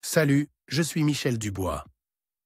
Salut, je suis Michel Dubois.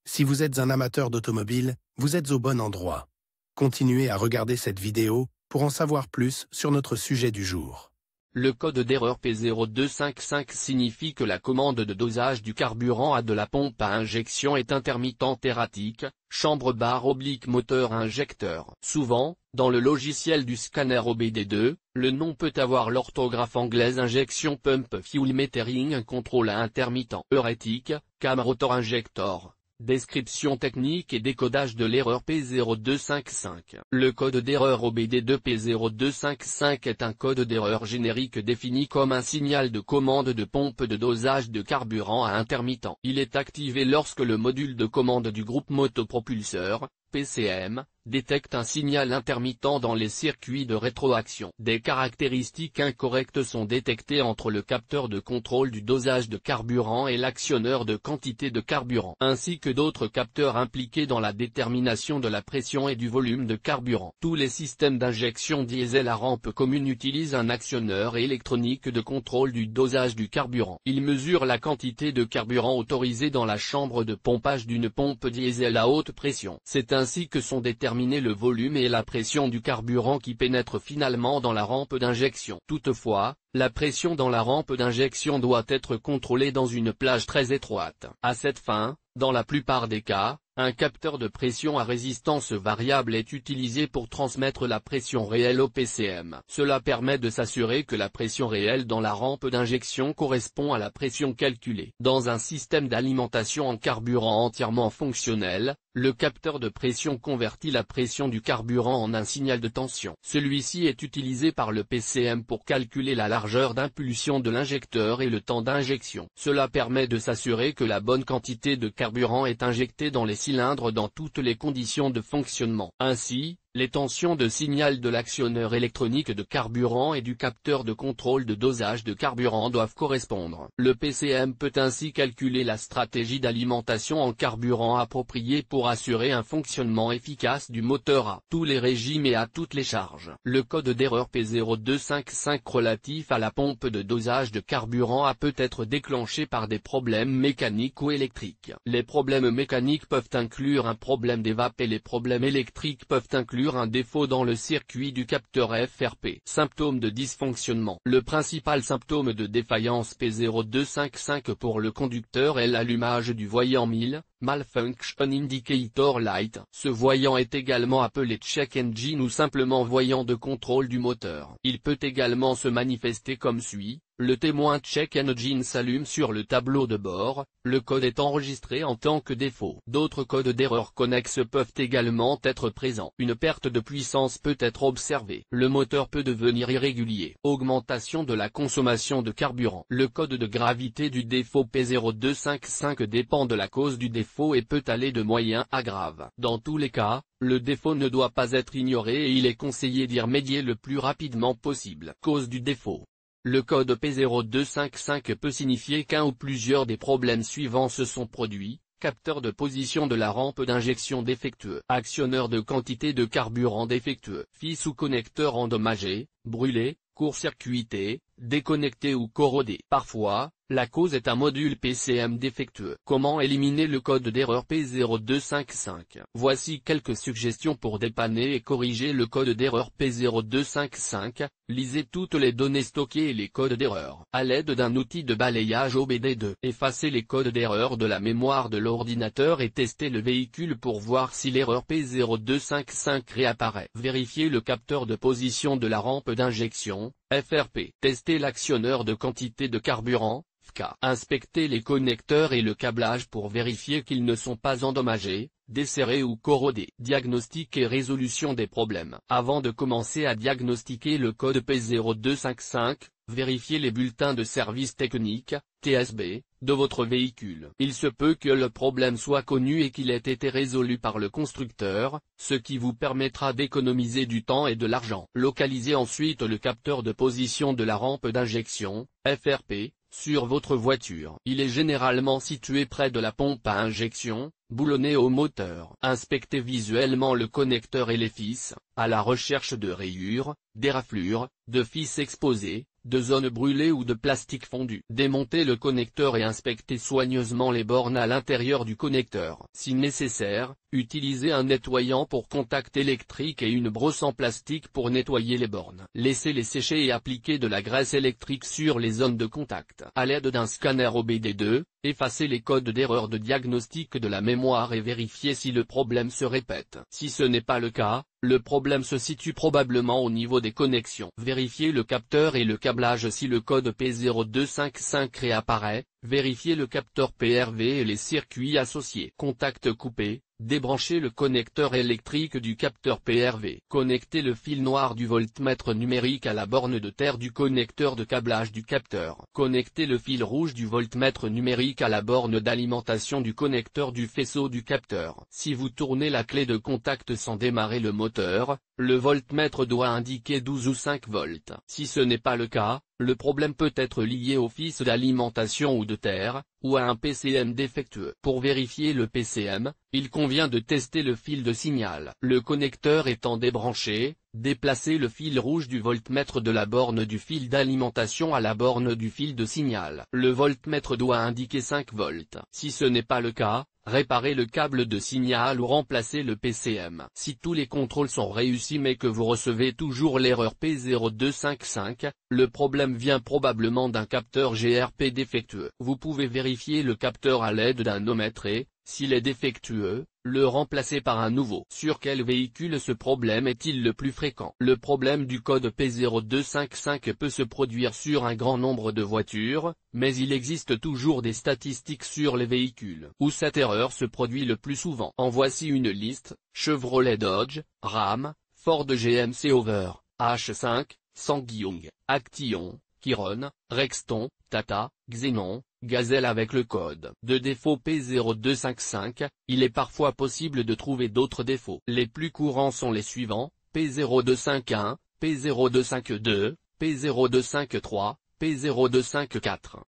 Si vous êtes un amateur d'automobile, vous êtes au bon endroit. Continuez à regarder cette vidéo pour en savoir plus sur notre sujet du jour. Le code d'erreur P0255 signifie que la commande de dosage du carburant à de la pompe à injection est intermittente erratique, chambre-moteur injecteur. Souvent, dans le logiciel du scanner OBD2, le nom peut avoir l'orthographe anglaise injection pump fuel metering contrôle à intermittent erratique, cam rotor injector. Description technique et décodage de l'erreur P0255. Le code d'erreur OBD2 P0255 est un code d'erreur générique défini comme un signal de commande de pompe de dosage de carburant à intermittent. Il est activé lorsque le module de commande du groupe motopropulseur, PCM, détecte un signal intermittent dans les circuits de rétroaction. Des caractéristiques incorrectes sont détectées entre le capteur de contrôle du dosage de carburant et l'actionneur de quantité de carburant, ainsi que d'autres capteurs impliqués dans la détermination de la pression et du volume de carburant. Tous les systèmes d'injection diesel à rampe commune utilisent un actionneur électronique de contrôle du dosage du carburant. Il mesure la quantité de carburant autorisée dans la chambre de pompage d'une pompe diesel à haute pression. C'est ainsi que sont déterminés le volume et la pression du carburant qui pénètre finalement dans la rampe d'injection. Toutefois, la pression dans la rampe d'injection doit être contrôlée dans une plage très étroite. À cette fin, dans la plupart des cas, un capteur de pression à résistance variable est utilisé pour transmettre la pression réelle au PCM. Cela permet de s'assurer que la pression réelle dans la rampe d'injection correspond à la pression calculée. Dans un système d'alimentation en carburant entièrement fonctionnel, le capteur de pression convertit la pression du carburant en un signal de tension. Celui-ci est utilisé par le PCM pour calculer la largeur d'impulsion de l'injecteur et le temps d'injection. Cela permet de s'assurer que la bonne quantité de carburant est injectée dans les cylindres dans toutes les conditions de fonctionnement. Ainsi, les tensions de signal de l'actionneur électronique de carburant et du capteur de contrôle de dosage de carburant doivent correspondre. Le PCM peut ainsi calculer la stratégie d'alimentation en carburant appropriée pour assurer un fonctionnement efficace du moteur à tous les régimes et à toutes les charges. Le code d'erreur P0255 relatif à la pompe de dosage de carburant peut être déclenché par des problèmes mécaniques ou électriques. Les problèmes mécaniques peuvent inclure un problème d'évape et les problèmes électriques peuvent inclure un défaut dans le circuit du capteur FRP. Symptômes de dysfonctionnement. Le principal symptôme de défaillance P0255 pour le conducteur est l'allumage du voyant 1000, Malfunction Indicator Light. Ce voyant est également appelé check engine ou simplement voyant de contrôle du moteur. Il peut également se manifester comme suit. Le témoin check engine s'allume sur le tableau de bord, le code est enregistré en tant que défaut. D'autres codes d'erreur connexes peuvent également être présents. Une perte de puissance peut être observée. Le moteur peut devenir irrégulier. Augmentation de la consommation de carburant. Le code de gravité du défaut P0255 dépend de la cause du défaut et peut aller de moyen à grave. Dans tous les cas, le défaut ne doit pas être ignoré et il est conseillé d'y remédier le plus rapidement possible. Cause du défaut. Le code P0255 peut signifier qu'un ou plusieurs des problèmes suivants se sont produits: capteur de position de la rampe d'injection défectueux, actionneur de quantité de carburant défectueux, fils ou connecteur endommagé, brûlé, court-circuité, déconnecté ou corrodé. Parfois, la cause est un module PCM défectueux. Comment éliminer le code d'erreur P0255? Voici quelques suggestions pour dépanner et corriger le code d'erreur P0255. Lisez toutes les données stockées et les codes d'erreur. À l'aide d'un outil de balayage OBD2, effacez les codes d'erreur de la mémoire de l'ordinateur et testez le véhicule pour voir si l'erreur P0255 réapparaît. Vérifiez le capteur de position de la rampe d'injection, FRP. Testez l'actionneur de quantité de carburant, FK. Inspectez les connecteurs et le câblage pour vérifier qu'ils ne sont pas endommagés, desserrés ou corrodés. Diagnostic et résolution des problèmes. Avant de commencer à diagnostiquer le code P0255, vérifiez les bulletins de service technique, TSB, de votre véhicule. Il se peut que le problème soit connu et qu'il ait été résolu par le constructeur, ce qui vous permettra d'économiser du temps et de l'argent. Localisez ensuite le capteur de position de la rampe d'injection, FRP, sur votre voiture. Il est généralement situé près de la pompe à injection, boulonné au moteur. Inspectez visuellement le connecteur et les fils, à la recherche de rayures, d'éraflures, de fils exposés, de zones brûlées ou de plastique fondu. Démontez le connecteur et inspectez soigneusement les bornes à l'intérieur du connecteur. Si nécessaire, utilisez un nettoyant pour contact électrique et une brosse en plastique pour nettoyer les bornes. Laissez-les sécher et appliquez de la graisse électrique sur les zones de contact. À l'aide d'un scanner OBD2, effacez les codes d'erreur de diagnostic de la mémoire et vérifiez si le problème se répète. Si ce n'est pas le cas, le problème se situe probablement au niveau des connexions. Vérifiez le capteur et le câblage si le code P0255 réapparaît, vérifiez le capteur PRV et les circuits associés. Contact coupé, débranchez le connecteur électrique du capteur PRV. Connectez le fil noir du voltmètre numérique à la borne de terre du connecteur de câblage du capteur. Connectez le fil rouge du voltmètre numérique à la borne d'alimentation du connecteur du faisceau du capteur. Si vous tournez la clé de contact sans démarrer le moteur, le voltmètre doit indiquer 12 ou 5 volts. Si ce n'est pas le cas, le problème peut être lié au fils d'alimentation ou de terre, ou à un PCM défectueux. Pour vérifier le PCM, il convient de tester le fil de signal. Le connecteur étant débranché, déplacez le fil rouge du voltmètre de la borne du fil d'alimentation à la borne du fil de signal. Le voltmètre doit indiquer 5 volts. Si ce n'est pas le cas, réparez le câble de signal ou remplacez le PCM. Si tous les contrôles sont réussis mais que vous recevez toujours l'erreur P0255, le problème vient probablement d'un capteur GRP défectueux. Vous pouvez vérifier le capteur à l'aide d'un ohmètre et, s'il est défectueux, le remplacer par un nouveau. Sur quel véhicule ce problème est-il le plus fréquent? Le problème du code P0255 peut se produire sur un grand nombre de voitures, mais il existe toujours des statistiques sur les véhicules où cette erreur se produit le plus souvent. En voici une liste: Chevrolet, Dodge, Ram, Ford, GMC Over, H5, Sangyong, Action, Chiron, Rexton, Tata, Xenon, Gazelle. Avec le code de défaut P0255, il est parfois possible de trouver d'autres défauts. Les plus courants sont les suivants: P0251, P0252, P0253, P0254.